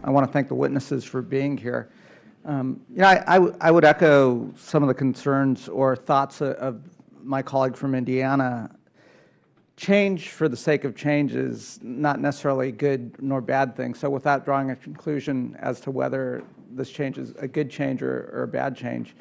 I want to thank the witnesses for being here. I would echo some of the concerns or thoughts of my colleague from Indiana. Change for the sake of change is not necessarily a good nor bad thing. So without drawing a conclusion as to whether this change is a good change or a bad change,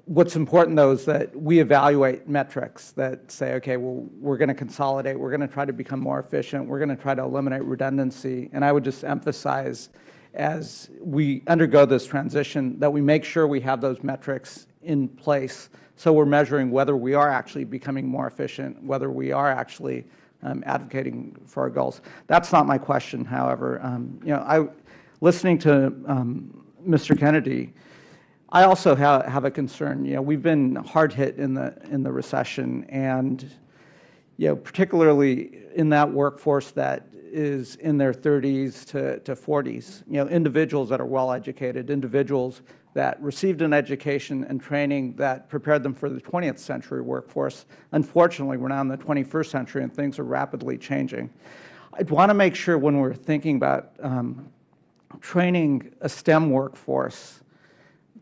what's important, though, is that we evaluate metrics that say, okay, well, we're going to consolidate, we're going to try to become more efficient, we're going to try to eliminate redundancy. And I would just emphasize, as we undergo this transition, that we make sure we have those metrics in place so we're measuring whether we are actually becoming more efficient, whether we are actually advocating for our goals. That's not my question, however. Listening to Mr. Kennedy, I also have a concern. We've been hard hit in the recession, and particularly in that workforce that is in their 30s to 40s. Individuals that are well educated, individuals that received an education and training that prepared them for the 20th century workforce. Unfortunately, we're now in the 21st century and things are rapidly changing. I'd want to make sure when we're thinking about training a STEM workforce,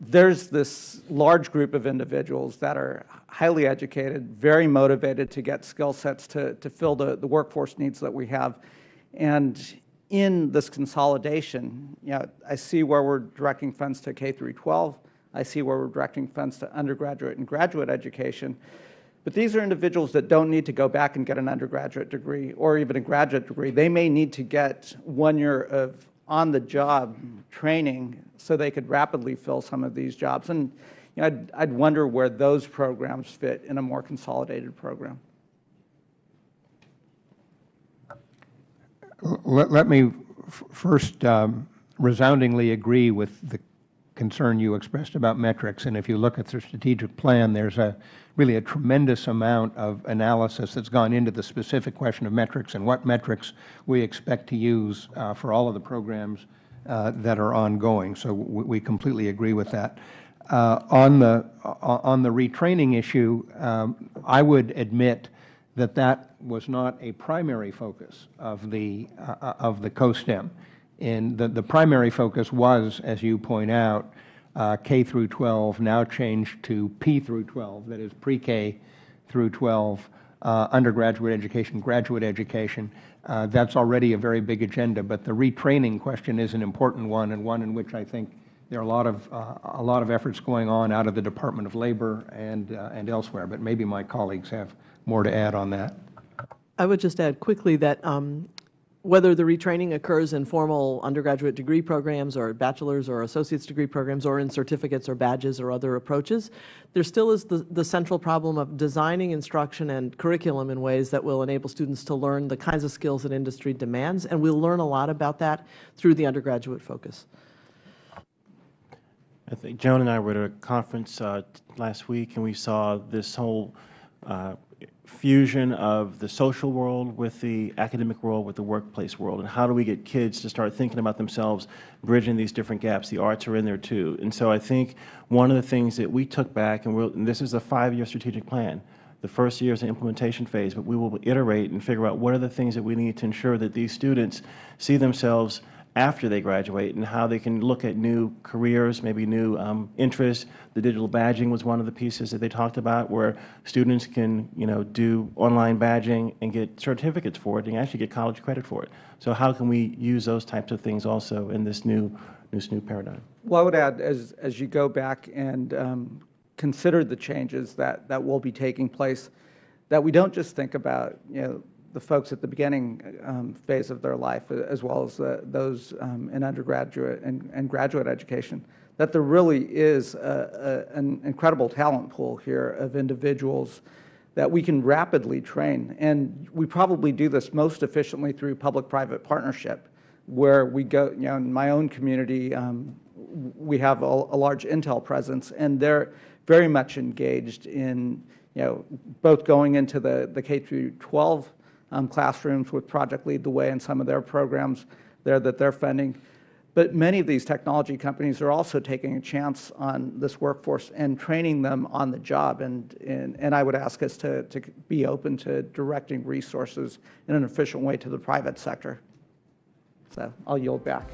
there's this large group of individuals that are highly educated, very motivated to get skill sets to fill the workforce needs that we have. And in this consolidation, I see where we're directing funds to K through 12. I see where we're directing funds to undergraduate and graduate education. But these are individuals that don't need to go back and get an undergraduate degree or even a graduate degree. They may need to get 1 year of on-the-job training so they could rapidly fill some of these jobs. And I'd wonder where those programs fit in a more consolidated program. Let me first resoundingly agree with the concern you expressed about metrics. And if you look at the strategic plan, there's really a tremendous amount of analysis that's gone into the specific question of metrics and what metrics we expect to use for all of the programs that are ongoing. So we completely agree with that. On the retraining issue, I would admit that was not a primary focus of the COSTEM. And the primary focus was, as you point out, K through 12, now changed to P through 12, that is pre-K through 12, undergraduate education, graduate education. That's already a very big agenda, but the retraining question is an important one, and one in which I think there are a lot of efforts going on out of the Department of Labor and elsewhere. But maybe my colleagues have more to add on that. I would just add quickly that whether the retraining occurs in formal undergraduate degree programs or bachelor's or associate's degree programs or in certificates or badges or other approaches, there still is the central problem of designing instruction and curriculum in ways that will enable students to learn the kinds of skills that industry demands, and we'll learn a lot about that through the undergraduate focus. I think Joan and I were at a conference last week, and we saw this whole fusion of the social world with the academic world with the workplace world, and how do we get kids to start thinking about themselves, bridging these different gaps. The arts are in there too. And so I think one of the things that we took back, and this is a 5-year strategic plan. The first year is an implementation phase, but we will iterate and figure out what are the things that we need to ensure that these students see themselves after they graduate and how they can look at new careers, maybe new interests. The digital badging was one of the pieces that they talked about, where students can do online badging and get certificates for it and actually get college credit for it. So how can we use those types of things also in this new paradigm? Well, I would add, as you go back and consider the changes that will be taking place, that we don't just think about the folks at the beginning phase of their life, as well as those in undergraduate and graduate education, that there really is an incredible talent pool here of individuals that we can rapidly train. And we probably do this most efficiently through public-private partnership, where we go, in my own community, we have a large Intel presence, and they're very much engaged in, both going into the K through 12 classrooms with Project Lead the Way and some of their programs there that they're funding. But many of these technology companies are also taking a chance on this workforce and training them on the job. And I would ask us to be open to directing resources in an efficient way to the private sector. So I'll yield back.